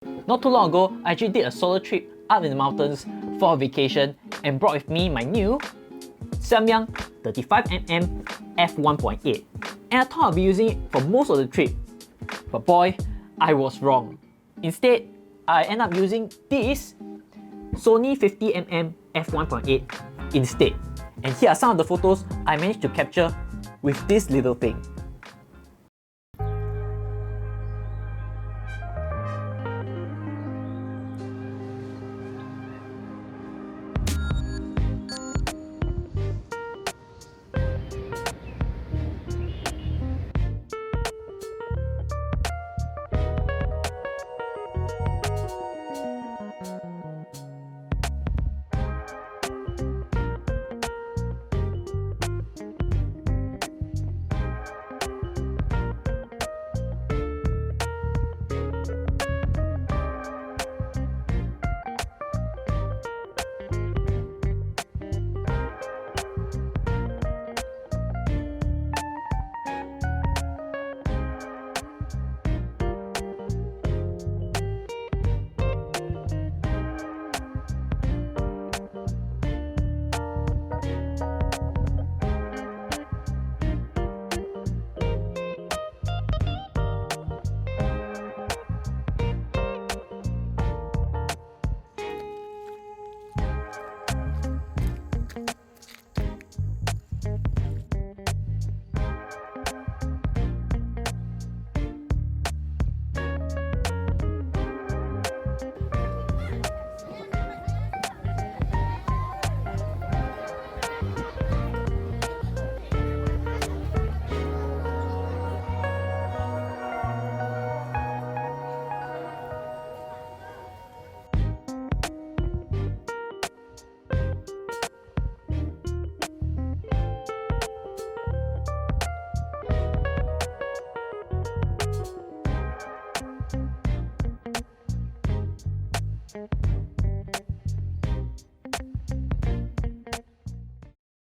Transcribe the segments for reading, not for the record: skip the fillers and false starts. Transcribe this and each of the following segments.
Not too long ago, I actually did a solo trip up in the mountains for a vacation and brought with me my new Samyang 35mm f1.8, and I thought I'd be using it for most of the trip, but boy, I was wrong. Instead, I end up using this Sony 50mm f1.8 instead. And here are some of the photos I managed to capture with this little thing.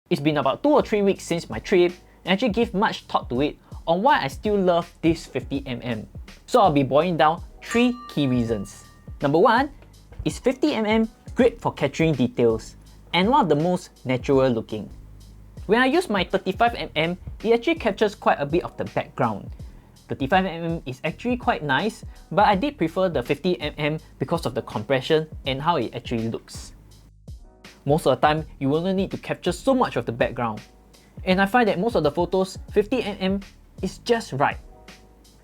It's been about 2 or 3 weeks since my trip, and I actually give much thought to it on why I still love this 50mm. So I'll be boiling down 3 key reasons. Number 1 is 50mm great for capturing details and one of the most natural looking. When I use my 35mm, it actually captures quite a bit of the background. 35mm is actually quite nice, but I did prefer the 50mm because of the compression and how it actually looks. Most of the time, you won't need to capture so much of the background. And I find that most of the photos, 50mm is just right.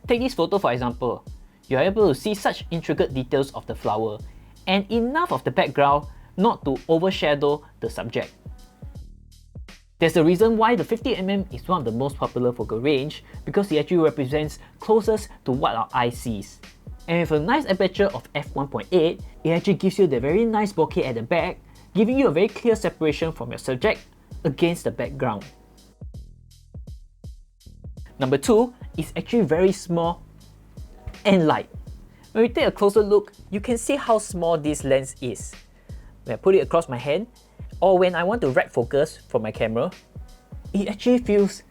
Take this photo for example. You are able to see such intricate details of the flower and enough of the background not to overshadow the subject. There's a reason why the 50mm is one of the most popular focal range, because it actually represents closest to what our eye sees. And with a nice aperture of f1.8, it actually gives you the very nice bokeh at the back, giving you a very clear separation from your subject against the background. Number 2 is actually very small and light. When we take a closer look, you can see how small this lens is. When I put it across my hand, or when I want to rack focus for my camera, it actually feels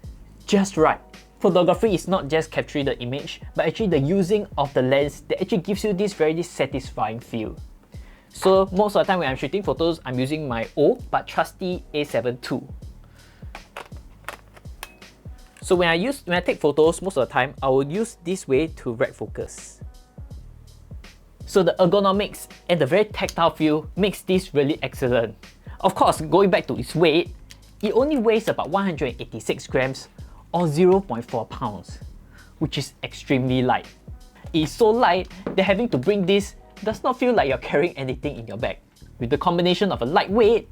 just right. Photography is not just capturing the image, but actually the using of the lens that actually gives you this very satisfying feel. So most of the time when I'm shooting photos, I'm using my old but trusty A7 II. So when I take photos, most of the time I will use this way to rack focus. So the ergonomics and the very tactile feel makes this really excellent. Of course, going back to its weight, it only weighs about 186 grams or 0.4 pounds, which is extremely light. It is so light that having to bring this does not feel like you're carrying anything in your bag. With the combination of a lightweight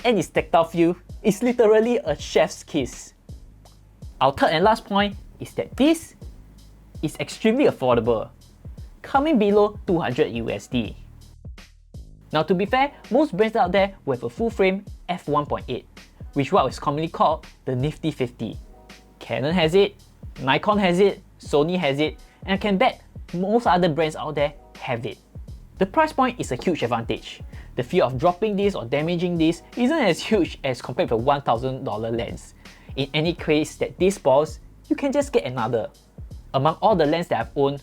and its tactile feel, it's literally a chef's kiss. Our third and last point is that this is extremely affordable, coming below 200 USD. Now to be fair, most brands out there will have a full frame f1.8, which is what is commonly called the Nifty 50. Canon has it, Nikon has it, Sony has it, and I can bet most other brands out there have it. The price point is a huge advantage. The fear of dropping this or damaging this isn't as huge as compared to a $1,000 lens. In any case that this spoils, you can just get another. Among all the lenses that I've owned,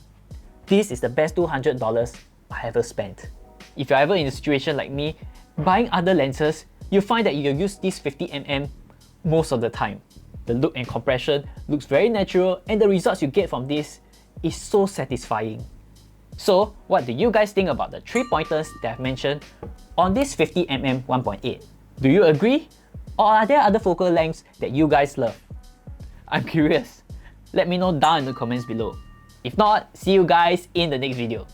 this is the best $200 I ever spent. If you're ever in a situation like me, buying other lenses, you'll find that you use this 50mm most of the time. The look and compression looks very natural, and the results you get from this is so satisfying. So, what do you guys think about the 3 pointers that I've mentioned on this 50mm 1.8? Do you agree? Or are there other focal lengths that you guys love? I'm curious. Let me know down in the comments below. If not, see you guys in the next video.